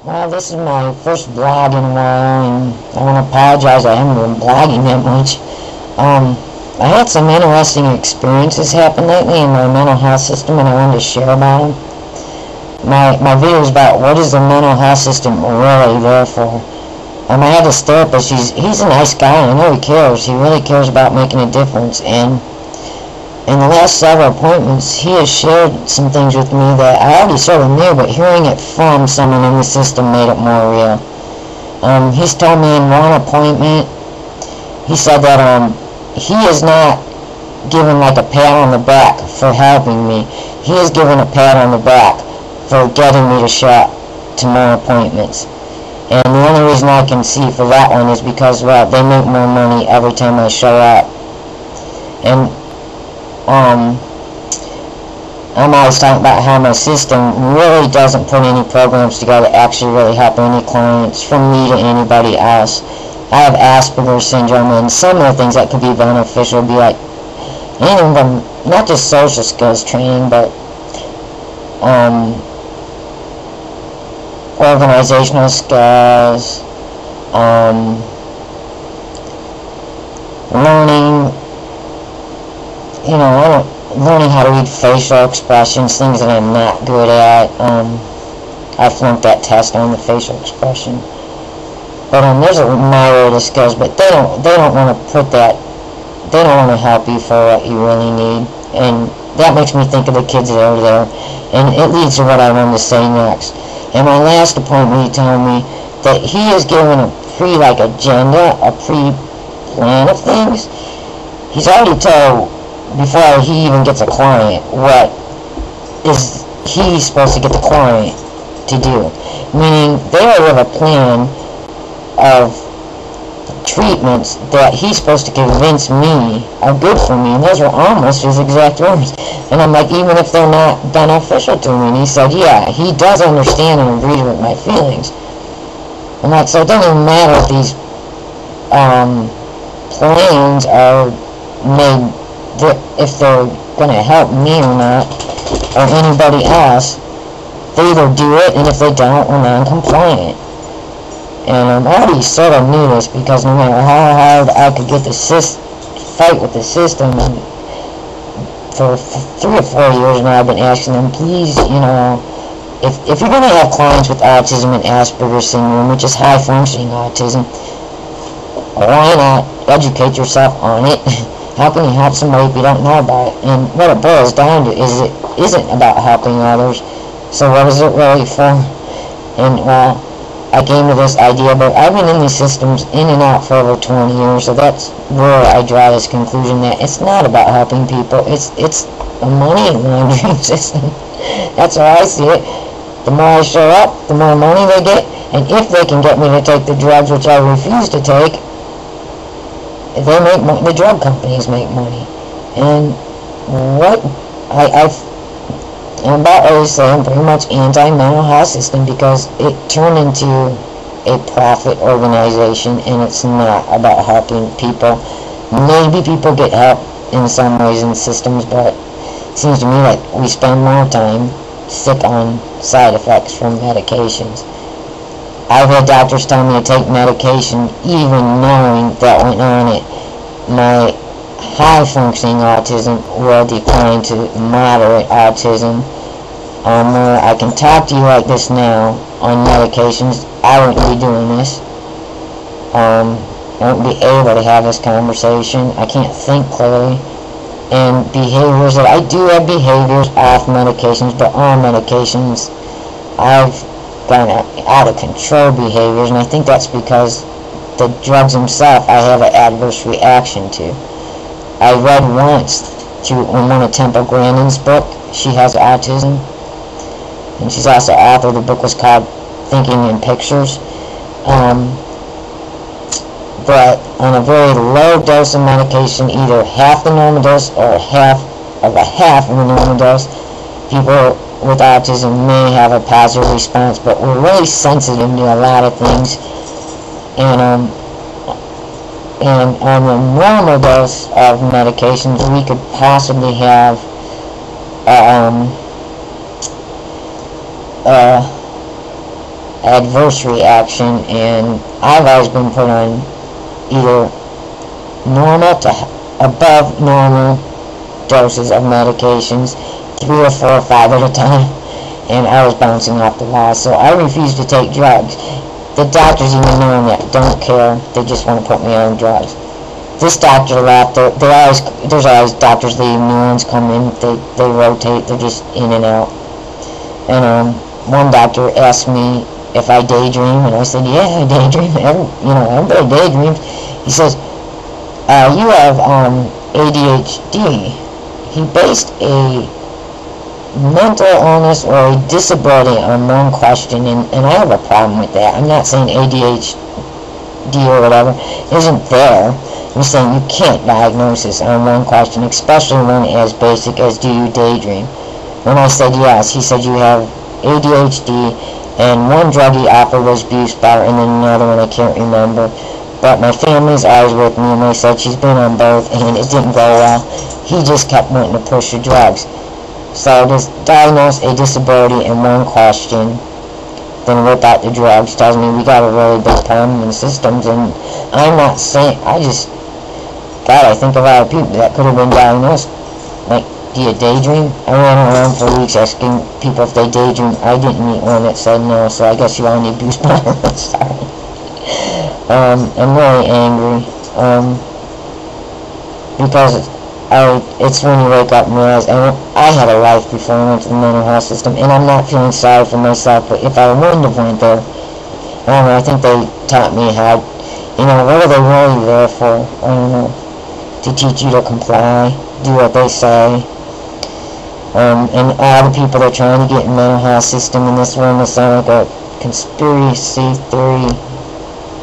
Well, this is my first vlog in a while, and I want to apologize. I haven't been blogging that much. I had some interesting experiences happen lately in my mental health system, and I wanted to share about them. My video is about what is the mental health system really there for. I had this therapist. He's a nice guy. I know he cares. He really cares about making a difference, and in the last several appointments, he has shared some things with me that I already sort of knew, but hearing it from someone in the system made it more real. He's told me in one appointment, he said that he is not given like a pat on the back for helping me. He is given a pat on the back for getting me to show up to more appointments. And the only reason I can see for that one is because, well, they make more money every time I show up. And I'm always talking about how my system really doesn't put any programs together to actually really help any clients, from me to anybody else. I have Asperger's syndrome, and some of the things that could be beneficial would be like anything from not just social skills training, but organizational skills, learning, learning how to read facial expressions, things that I'm not good at. I flunked that test on the facial expression. But there's a myriad of skills, but they don't want to put that. They don't want to help you for what you really need, and that makes me think of the kids that are there, and it leads to what I wanted to say next. In my last appointment, he told me that he is given a agenda, a pre-plan of things. He's already told, before he even gets a client, what is he supposed to get the client to do. Meaning, they already have a plan of treatments that he's supposed to convince me are good for me, and those were almost his exact words. And I'm like, even if they're not beneficial to me, and he said, yeah, he does understand and agree with my feelings. I'm like, so it doesn't even matter if these plans are made, if they're going to help me or not, or anybody else. They either do it, and if they don't, we're non-compliant. And I already sort of knew this, because no matter how hard I could get fight with the system, and for 3 or 4 years now I've been asking them, please, if you're going to have clients with autism and Asperger's syndrome, which is high-functioning autism, why not educate yourself on it? How can you help somebody if you don't know about it? And what it boils down to is it isn't about helping others. So what is it really for? And, well, I came to this idea, but I've been in these systems in and out for over 20 years, so that's where I draw this conclusion that it's not about helping people, it's a money laundering system. That's how I see it. The more I show up, the more money they get, and if they can get me to take the drugs, which I refuse to take, they make the drug companies make money. And what I'm about ready to say I'm pretty much anti-mental health system, because it turned into a profit organization, and it's not about helping people. Maybe people get help in some ways in systems, but it seems to me like we spend more time sick on side effects from medications. I've had doctors tell me to take medication even knowing that went on it, my high-functioning autism will decline to moderate autism. Where I can talk to you like this now on medications, I wouldn't be doing this. I wouldn't be able to have this conversation. I can't think clearly. And behaviors that I do have behaviors off medications, but on medications I've gone out of control behaviors, and I think that's because the drugs themselves I have an adverse reaction to. I read once through one of Temple Grandin's book. She has autism, and she's also author. The book was called Thinking in Pictures. But on a very low dose of medication, either half the normal dose or half of the normal dose, people with autism may have a positive response, but we're really sensitive to a lot of things. And on the normal dose of medications, we could possibly have adverse reaction, and I've always been put on either normal to above normal doses of medications, 3 or 4 or 5 at a time, and I was bouncing off the wall, so I refused to take drugs. The doctors, even knowing that, don't care. They just want to put me on drugs. This doctor left. There's always doctors leave, new ones come in. They rotate. They're just in and out. And one doctor asked me if I daydream, and I said, yeah, I daydream. Everybody daydreams. He says, you have ADHD. He based a mental illness or a disability on one question, and I have a problem with that. I'm not saying ADHD or whatever isn't there. I'm saying you can't diagnose this on one question, especially one as basic as do you daydream. When I said yes, he said you have ADHD, and one drug he offered was Buspar, and then another one I can't remember. But my family's always with me, and they said she's been on both, and it didn't go well. He just kept wanting to push the drugs. So just diagnose a disability in one question, then whip out the drugs. Tells me we got a really big problem in the systems, and I'm not saying, God, I think of a lot of people that could have been diagnosed. Like, do you daydream? I ran around for weeks asking people if they daydream. I didn't meet one that said no, so I guess you all need Buspar. Sorry. I'm really angry, because it's when you wake up and realize, I had a life before I went to the mental health system, and I'm not feeling sorry for myself, but if I wouldn't have went there, I don't know, I think they taught me how, what are they really there for? I don't know, to teach you to comply, do what they say, and all the people that are trying to get in the mental health system in this room, they sound like a conspiracy theory.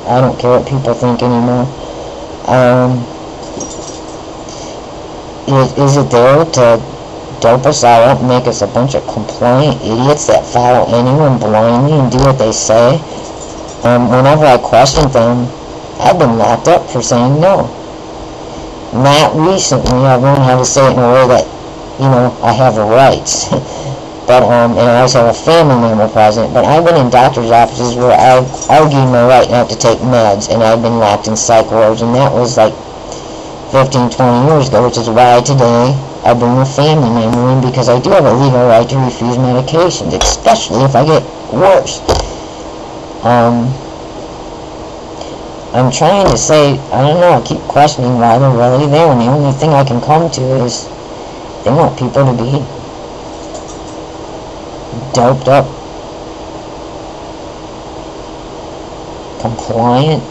I don't care what people think anymore. Is it there to dope us all up and make us a bunch of compliant idiots that follow anyone blindly and do what they say? Whenever I question them, I've been locked up for saying no. Not recently. I've learned how to say it in a way that, I have rights. But, and I always have a family member present. But I've been in doctor's offices where I've argued my right not to take meds, and I've been locked in psych wards, and that was like 15, 20 years ago, which is why today I bring a family member in, because I do have a legal right to refuse medications, especially if I get worse. I'm trying to say, I don't know, I keep questioning why they're really there, and the only thing I can come to is they want people to be doped up, compliant.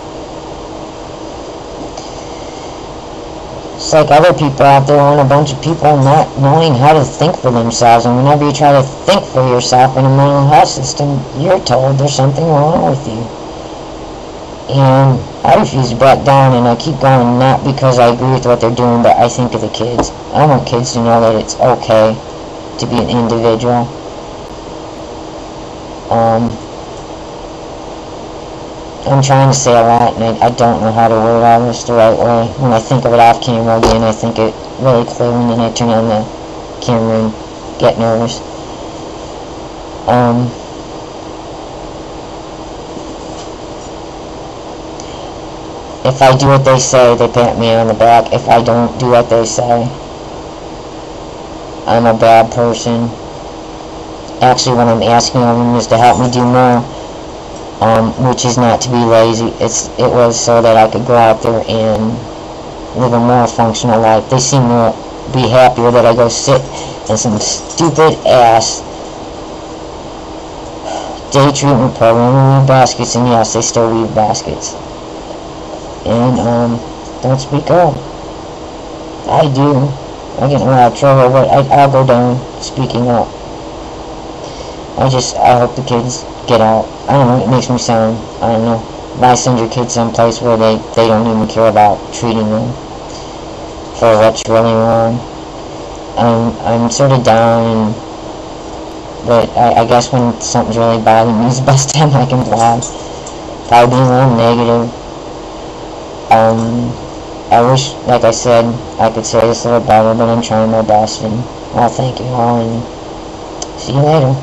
It's like other people out there and a bunch of people not knowing how to think for themselves, and whenever you try to think for yourself in a mental health system, you're told there's something wrong with you. And I refuse to back down, and I keep going, not because I agree with what they're doing, but I think of the kids. I want kids to know that it's okay to be an individual. I'm trying to say a lot, and I don't know how to word all this the right way. When I think of it off camera again, I think it really clearly, and then I turn on the camera and get nervous. If I do what they say, they pat me on the back. If I don't do what they say, I'm a bad person. Actually, what I'm asking of them is to help me do more, which is not to be lazy. It was so that I could go out there and live a more functional life. They seem to be happier that I go sit in some stupid ass day treatment program and weave baskets, and yes, they still weave baskets. And don't speak up. I do. I get in a lot of trouble, but I'll go down speaking up. I hope the kids get out. I don't know, it makes me sound, I don't know, why send your kids someplace where they don't even care about treating them for what's really wrong. I'm sort of down, but I guess when something's really bothering me is the best time I can blog. Probably being a little negative. I wish, like I said, I could say this a little better, but I'm trying my best, and I'll thank you all, and see you later.